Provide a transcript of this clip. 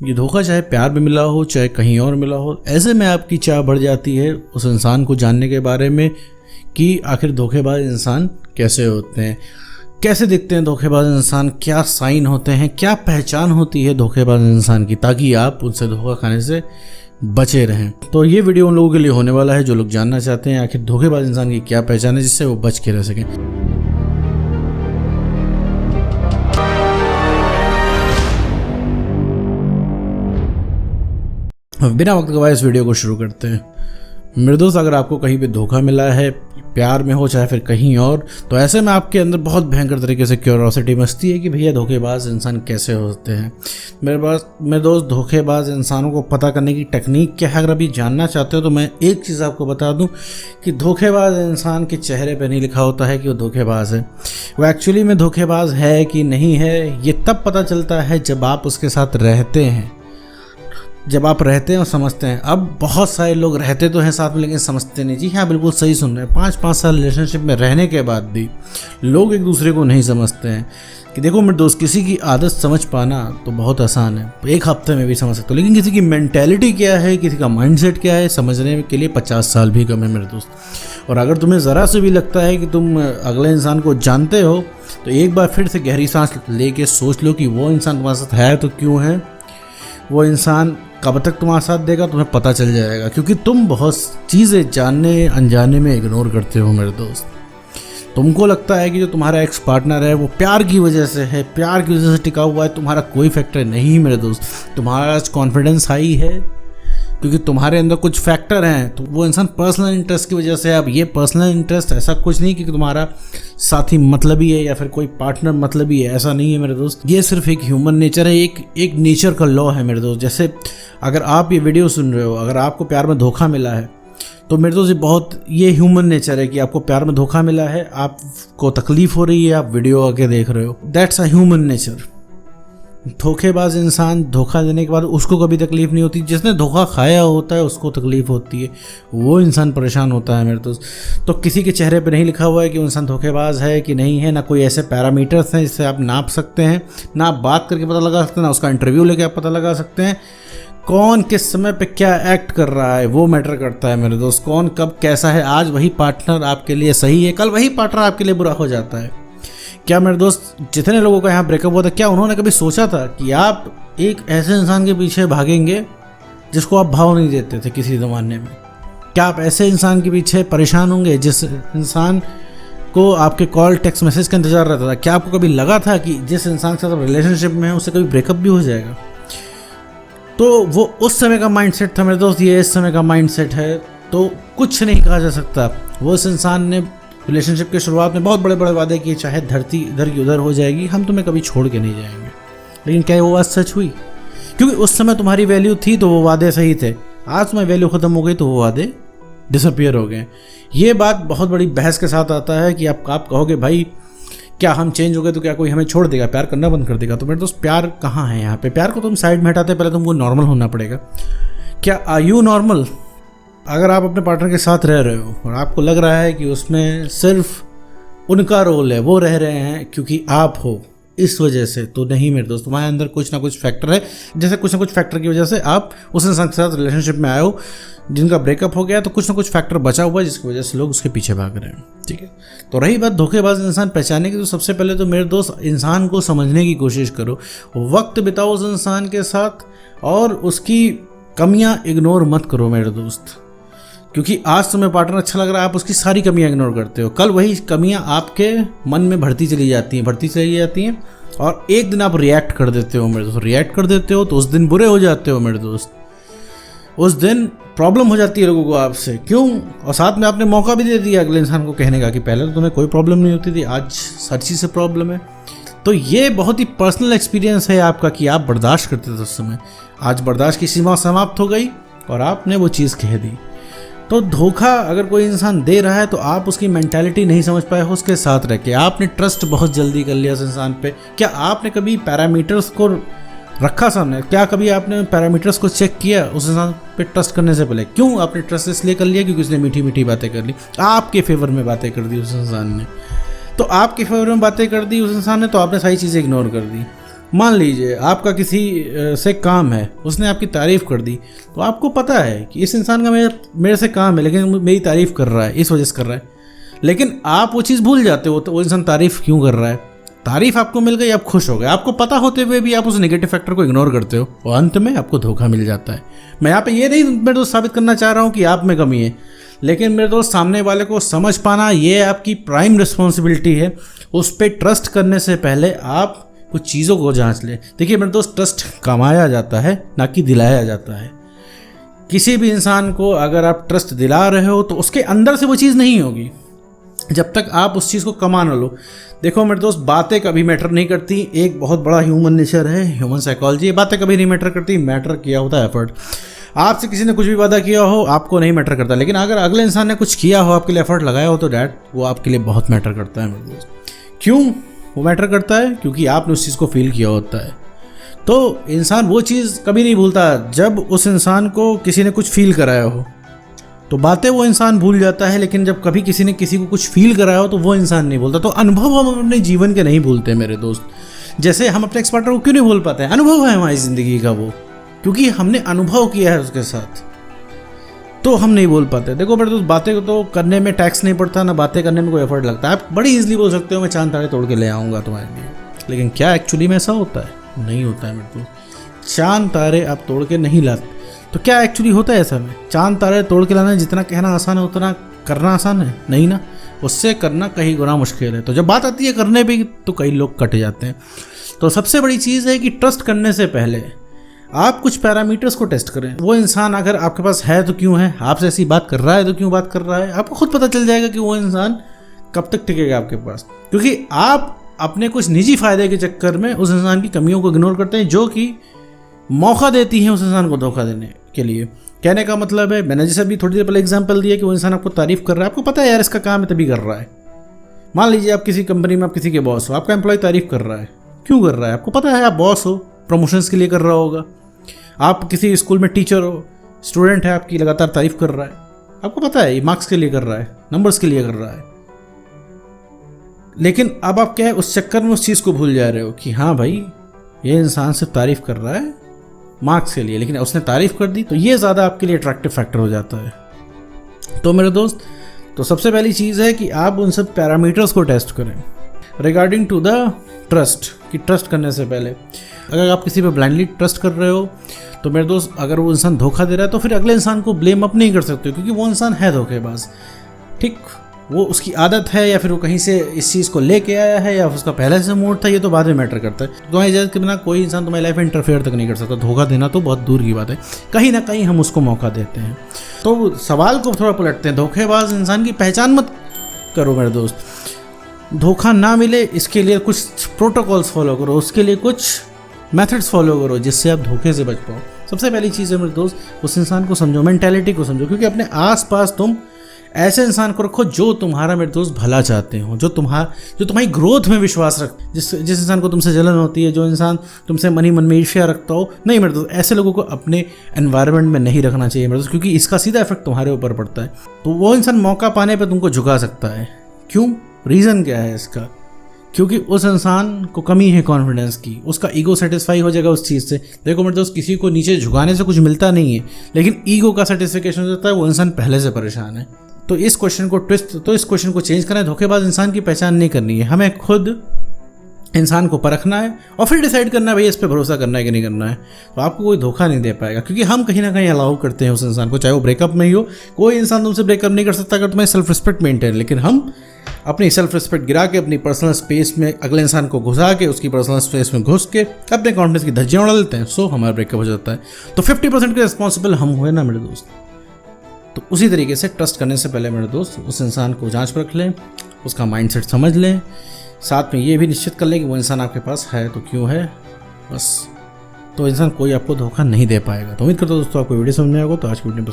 ये धोखा चाहे प्यार में मिला हो चाहे कहीं और मिला हो, ऐसे में आपकी चाह बढ़ जाती है उस इंसान को जानने के बारे में कि आखिर धोखेबाज इंसान कैसे होते हैं, कैसे दिखते हैं धोखेबाज इंसान, क्या साइन होते हैं, क्या पहचान होती है धोखेबाज इंसान की, ताकि आप उनसे धोखा खाने से बचे रहें। तो ये वीडियो उन लोगों के लिए होने वाला है जो लोग जानना चाहते हैं आखिर धोखेबाज इंसान की क्या पहचान है जिससे वो बच के रह सकें। बिना वक्त गवाए इस वीडियो को शुरू करते हैं। मेरे दोस्त, अगर आपको कहीं पे धोखा मिला है, प्यार में हो चाहे फिर कहीं और, तो ऐसे में आपके अंदर बहुत भयंकर तरीके से क्यूरियोसिटी मचती है कि भैया धोखेबाज इंसान कैसे होते हैं। मेरे दोस्त, धोखेबाज इंसानों को पता करने की टेक्निक क्या है, अगर अभी जानना चाहते हो तो मैं एक चीज़ आपको बता दूं कि धोखेबाज इंसान के चेहरे पर नहीं लिखा होता है कि वो धोखेबाज है। वो एक्चुअली में धोखेबाज है कि नहीं है, ये तब पता चलता है जब आप उसके साथ रहते हैं, जब आप रहते हैं और समझते हैं। अब बहुत सारे लोग रहते तो हैं साथ में लेकिन समझते नहीं। जी हाँ, बिल्कुल सही सुन रहे हैं। 5-5 साल रिलेशनशिप में रहने के बाद भी लोग एक दूसरे को नहीं समझते हैं। कि देखो मेरे दोस्त, किसी की आदत समझ पाना तो बहुत आसान है, एक हफ्ते में भी समझ सकते हो, लेकिन किसी की मेंटेलिटी क्या है, किसी का माइंडसेट क्या है, समझने के लिए 50 साल भी कम है मेरे दोस्त। और अगर तुम्हें ज़रा से भी लगता है कि तुम अगले इंसान को जानते हो तो एक बार फिर से गहरी सांस लेके सोच लो कि वो इंसान तुम्हारे साथ है तो क्यों है, वो इंसान कब तक तुम्हारा साथ देगा, तुम्हें पता चल जाएगा। क्योंकि तुम बहुत चीज़ें जानने अनजाने में इग्नोर करते हो मेरे दोस्त। तुमको लगता है कि जो तुम्हारा एक्स पार्टनर है वो प्यार की वजह से है, प्यार की वजह से टिका हुआ है, तुम्हारा कोई फैक्टर नहीं मेरे दोस्त। तुम्हारा कॉन्फिडेंस हाई है क्योंकि तुम्हारे अंदर कुछ फैक्टर हैं, तो वो इंसान पर्सनल इंटरेस्ट की वजह से। अब ये पर्सनल इंटरेस्ट ऐसा कुछ नहीं कि तुम्हारा साथी मतलबी है या फिर कोई पार्टनर मतलबी है, ऐसा नहीं है मेरे दोस्त। ये सिर्फ एक ह्यूमन नेचर है, एक नेचर का लॉ है मेरे दोस्त। जैसे अगर आप ये वीडियो सुन रहे हो, अगर आपको प्यार में धोखा मिला है तो मेरे दोस्त ये ह्यूमन नेचर है कि आपको प्यार में धोखा मिला है, आपको तकलीफ हो रही है, आप वीडियो आके देख रहे हो, दैट्स अ ह्यूमन नेचर। धोखेबाज इंसान धोखा देने के बाद उसको कभी तकलीफ नहीं होती, जिसने धोखा खाया होता है उसको तकलीफ होती है, वो इंसान परेशान होता है मेरे दोस्त। तो किसी के चेहरे पे नहीं लिखा हुआ है कि वो इंसान धोखेबाज है कि नहीं है, ना कोई ऐसे पैरामीटर्स हैं जिससे आप नाप सकते हैं, ना आप बात करके पता लगा सकते हैं, ना उसका इंटरव्यू लेके आप पता लगा सकते हैं। कौन किस समय पे क्या एक्ट कर रहा है वो मैटर करता है मेरे दोस्त। कौन कब कैसा है, आज वही पार्टनर आपके लिए सही है, कल वही पार्टनर आपके लिए बुरा हो जाता है। क्या मेरे दोस्त, जितने लोगों का यहाँ ब्रेकअप हुआ था, क्या उन्होंने कभी सोचा था कि आप एक ऐसे इंसान के पीछे भागेंगे जिसको आप भाव नहीं देते थे किसी ज़माने में? क्या आप ऐसे इंसान के पीछे परेशान होंगे जिस इंसान को आपके कॉल टेक्स्ट मैसेज का इंतजार रहता था? क्या आपको कभी लगा था कि जिस इंसान के साथ आप रिलेशनशिप में हैं उससे कभी ब्रेकअप भी हो जाएगा? तो वो उस समय का माइंडसेट था मेरे दोस्त, ये इस समय का माइंडसेट है, तो कुछ नहीं कहा जा सकता। वो उस इंसान ने रिलेशनशिप के शुरुआत में बहुत बड़े बड़े वादे किए, चाहे धरती इधर की उधर हो जाएगी, हम तुम्हें कभी छोड़ के नहीं जाएंगे। लेकिन क्या वो बात सच हुई? क्योंकि उस समय तुम्हारी वैल्यू थी तो वो वादे सही थे। आज तुम्हारी वैल्यू ख़त्म हो गई तो वो वादे डिसअपियर हो गए। ये बात बहुत बड़ी बहस के साथ आता है कि आप कहोगे भाई क्या हम चेंज हो गए तो क्या कोई हमें छोड़ देगा, प्यार करना बंद कर देगा? तो मेरे दोस्त, प्यार कहाँ है यहाँ पे? प्यार को तुम साइड में हटाते, पहले तुमको नॉर्मल होना पड़ेगा। क्या आर यू नॉर्मल? अगर आप अपने पार्टनर के साथ रह रहे हो और आपको लग रहा है कि उसमें सिर्फ उनका रोल है, वो रह रहे हैं क्योंकि आप हो इस वजह से, तो नहीं मेरे दोस्त, तुम्हारे अंदर कुछ ना कुछ फैक्टर है। जैसे कुछ ना कुछ फैक्टर की वजह से आप उस इंसान के साथ रिलेशनशिप में आए हो, जिनका ब्रेकअप हो गया, तो कुछ ना कुछ फैक्टर बचा हुआ है जिसकी वजह से लोग उसके पीछे भाग रहे हैं। ठीक है, तो रही बात धोखेबाज इंसान पहचानने की, तो सबसे पहले तो मेरे दोस्त इंसान को समझने की कोशिश करो, वक्त बिताओ उस इंसान के साथ और उसकी कमियां इग्नोर मत करो मेरे दोस्त। क्योंकि आज तुम्हें पार्टनर अच्छा लग रहा है, आप उसकी सारी कमियां इग्नोर करते हो, कल वही कमियां आपके मन में बढ़ती चली जाती हैं और एक दिन आप रिएक्ट कर देते हो मेरे दोस्त। रिएक्ट कर देते हो तो उस दिन बुरे हो जाते हो मेरे दोस्त, उस दिन प्रॉब्लम हो जाती है लोगों को आपसे। क्यों? और साथ में आपने मौका भी दे दिया अगले इंसान को कहने का कि पहले तो तुम्हें कोई प्रॉब्लम नहीं होती थी, आज हर चीज़ से प्रॉब्लम है। तो ये बहुत ही पर्सनल एक्सपीरियंस है आपका कि आप बर्दाश्त करते थे उस समय, आज बर्दाश्त की सीमा समाप्त हो गई और आपने वो चीज़ कह दी। तो धोखा अगर कोई इंसान दे रहा है तो आप उसकी मेंटालिटी नहीं समझ पाए हो उसके साथ रह के, आपने ट्रस्ट बहुत जल्दी कर लिया उस इंसान पे। क्या आपने कभी पैरामीटर्स को रखा सामने? क्या कभी आपने पैरामीटर्स को चेक किया उस इंसान पे ट्रस्ट करने से पहले? क्यों आपने ट्रस्ट इसलिए कर लिया क्योंकि उसने मीठी मीठी बातें कर ली, आपके फेवर में बातें कर दी उस इंसान ने। तो आपके फेवर में बातें कर दी उस इंसान ने, तो आपने सारी चीज़ें इग्नोर कर दी। मान लीजिए आपका किसी से काम है, उसने आपकी तारीफ़ कर दी, तो आपको पता है कि इस इंसान का मेरे से काम है, लेकिन मेरी तारीफ़ कर रहा है, इस वजह से कर रहा है। लेकिन आप वो चीज़ भूल जाते हो, तो वो इंसान तारीफ़ क्यों कर रहा है। तारीफ़ आपको मिल गई, आप खुश हो गए, आपको पता होते हुए भी आप उस नेगेटिव फैक्टर को इग्नोर करते हो और अंत में आपको धोखा मिल जाता है। मैं यहाँ पे ये नहीं मेरे दोस्त साबित करना चाह रहा हूँ कि आप में कमी है, लेकिन मेरे दोस्त सामने वाले को समझ पाना ये आपकी प्राइम रिस्पॉन्सिबिलिटी है। उस पर ट्रस्ट करने से पहले आप कुछ चीज़ों को जांच लें। देखिए मेरे दोस्त, ट्रस्ट कमाया जाता है, ना कि दिलाया जाता है। किसी भी इंसान को अगर आप ट्रस्ट दिला रहे हो तो उसके अंदर से वो चीज़ नहीं होगी जब तक आप उस चीज़ को कमा ना लो। देखो मेरे दोस्त, बातें कभी मैटर नहीं करती। एक बहुत बड़ा ह्यूमन नेचर है, ह्यूमन साइकोलॉजी। ये बातें कभी नहीं मैटर करती, मैटर किया होता है एफर्ट। आपसे किसी ने कुछ भी वादा किया हो, आपको नहीं मैटर करता, लेकिन अगर अगले इंसान ने कुछ किया हो, आपके लिए एफर्ट लगाया हो, तो डैट वो आपके लिए बहुत मैटर करता है मेरे दोस्त। क्यों वो मैटर करता है? क्योंकि आपने उस चीज़ को फील किया होता है। तो इंसान वो चीज़ कभी नहीं भूलता जब उस इंसान को किसी ने कुछ फील कराया हो। तो बातें वो इंसान भूल जाता है, लेकिन जब कभी किसी ने किसी को कुछ फील कराया हो तो वो इंसान नहीं भूलता। तो अनुभव हम अपने जीवन के नहीं भूलते मेरे दोस्त। जैसे हम अपने एक्स पार्टनर को क्यों नहीं भूल पाते हैं? अनुभव है हमारी ज़िंदगी का वो, क्योंकि हमने अनुभव किया है उसके साथ, तो हम नहीं बोल पाते। देखो मेरे दोस्त, बातें तो करने में टैक्स नहीं पड़ता, ना बातें करने में कोई एफर्ट लगता है। आप बड़ी इजीली बोल सकते हो मैं चांद तारे तोड़ के ले आऊँगा तुम्हारे लिए, लेकिन क्या एक्चुअली में ऐसा होता है? नहीं होता है मेरे दोस्त। चांद तारे आप तोड़ के नहीं लाते, तो क्या एक्चुअली होता है ऐसा में? चांद तारे तोड़ के लाना जितना कहना आसान है उतना करना आसान है? नहीं ना, उससे करना कहीं गुना मुश्किल है। तो जब बात आती है करने पे, तो कई लोग कट जाते हैं। तो सबसे बड़ी चीज़ है कि ट्रस्ट करने से पहले आप कुछ पैरामीटर्स को टेस्ट करें। वो इंसान अगर आपके पास है तो क्यों है, आपसे ऐसी बात कर रहा है तो क्यों बात कर रहा है। आपको खुद पता चल जाएगा कि वो इंसान कब तक टिकेगा आपके पास, क्योंकि आप अपने कुछ निजी फायदे के चक्कर में उस इंसान की कमियों को इग्नोर करते हैं, जो कि मौका देती हैं उस इंसान को धोखा देने के लिए। कहने का मतलब है, मैंने जैसे अभी थोड़ी देर पहले एग्जांपल दिया कि वो इंसान आपको तारीफ कर रहा है, आपको पता है यार इसका काम है तभी कर रहा है। मान लीजिए आप किसी कंपनी में आप किसी के बॉस हो, आपका एम्प्लॉय तारीफ कर रहा है, क्यों कर रहा है? आपको पता है आप बॉस हो, प्रमोशंस के लिए कर रहा होगा। आप किसी स्कूल में टीचर हो, स्टूडेंट है आपकी लगातार तारीफ कर रहा है, आपको पता है ये मार्क्स के लिए कर रहा है, नंबर्स के लिए कर रहा है। लेकिन अब आप क्या है, उस चक्कर में उस चीज़ को भूल जा रहे हो कि हाँ भाई ये इंसान सिर्फ तारीफ कर रहा है मार्क्स के लिए, लेकिन उसने तारीफ कर दी, तो ये ज़्यादा आपके लिए अट्रैक्टिव फैक्टर हो जाता है। तो मेरे दोस्त, तो सबसे पहली चीज़ है कि आप उन सब पैरामीटर्स को टेस्ट करें रिगार्डिंग टू द ट्रस्ट। कि ट्रस्ट करने से पहले अगर आप किसी पे ब्लाइंडली ट्रस्ट कर रहे हो, तो मेरे दोस्त अगर वो इंसान धोखा दे रहा है तो फिर अगले इंसान को ब्लेम अप नहीं कर सकते हो, क्योंकि वो इंसान है धोखेबाज। ठीक, वो उसकी आदत है या फिर वो कहीं से इस चीज़ को लेके आया है या उसका पहले से मूड था, ये तो बाद में मैटर करता है। तुम्हारी इजाज़त के बिना कोई इंसान तुम्हारी लाइफ में इंटरफेयर तक नहीं कर सकता। धोखा देना तो बहुत दूर की बात है, कहीं ना कहीं हम उसको मौका देते हैं। तो सवाल को थोड़ा पलटते हैं, धोखेबाज इंसान की पहचान मत करो मेरे दोस्त। धोखा ना मिले इसके लिए कुछ प्रोटोकॉल्स फॉलो करो, उसके लिए कुछ मेथड्स फॉलो करो जिससे आप धोखे से बच पाओ। सबसे पहली चीज़ है मेरे दोस्त, उस इंसान को समझो, मेंटालिटी को समझो, क्योंकि अपने आसपास तुम ऐसे इंसान को रखो जो तुम्हारा मेरे दोस्त भला चाहते हो, जो तुम्हारी ग्रोथ में विश्वास रख, जिस इंसान को तुमसे जलन होती है, जो इंसान तुमसे मन ही मन में ईर्ष्या रखता हो, नहीं मेरे दोस्त, ऐसे लोगों को अपने एनवायरनमेंट में नहीं रखना चाहिए मेरे दोस्त, क्योंकि इसका सीधा इफेक्ट तुम्हारे ऊपर पड़ता है। तो वो इंसान मौका पाने पर तुमको झुका सकता है। क्यों? रीज़न क्या है इसका? क्योंकि उस इंसान को कमी है कॉन्फिडेंस की, उसका ईगो सेटिस्फाई हो जाएगा उस चीज़ से। देखो मेरे दोस्त, किसी को नीचे झुकाने से कुछ मिलता नहीं है, लेकिन ईगो का सेटिस्फिकेशन हो जाता है, वो इंसान पहले से परेशान है। तो इस क्वेश्चन को चेंज करना है। धोखेबाज इंसान की पहचान नहीं करनी है, हमें खुद इंसान को परखना है और फिर डिसाइड करना है भाई इस पे भरोसा करना है कि नहीं करना है। तो आपको कोई धोखा नहीं दे पाएगा, क्योंकि हम कहीं ना कहीं अलाउ करते हैं उस इंसान को, चाहे वो ब्रेकअप में ही हो। कोई इंसान तुमसे ब्रेकअप नहीं कर सकता अगर तुम्हें सेल्फ रिस्पेक्ट मेंटेन, लेकिन हम अपनी सेल्फ रिस्पेक्ट गिरा के अपनी पर्सनल स्पेस में अगले इंसान को घुसा के, उसकी पर्सनल स्पेस में घुस के अपने कॉन्फिडेंस की धज्जियां उड़ा लेते हैं। सो हमारा ब्रेकअप हो जाता है। तो 50% के रिस्पॉन्सिबल हम हुए ना मेरे दोस्त। तो उसी तरीके से ट्रस्ट करने से पहले मेरे दोस्त उस इंसान को जांच पर रख लें, उसका माइंडसेट समझ लें, साथ में ये भी निश्चित कर लें कि वो इंसान आपके पास है तो क्यों है। बस, तो इंसान कोई आपको धोखा नहीं दे पाएगा। तो उम्मीद करता हूँ दोस्तों आपको वीडियो समझ में आएगा। तो आज की वीडियो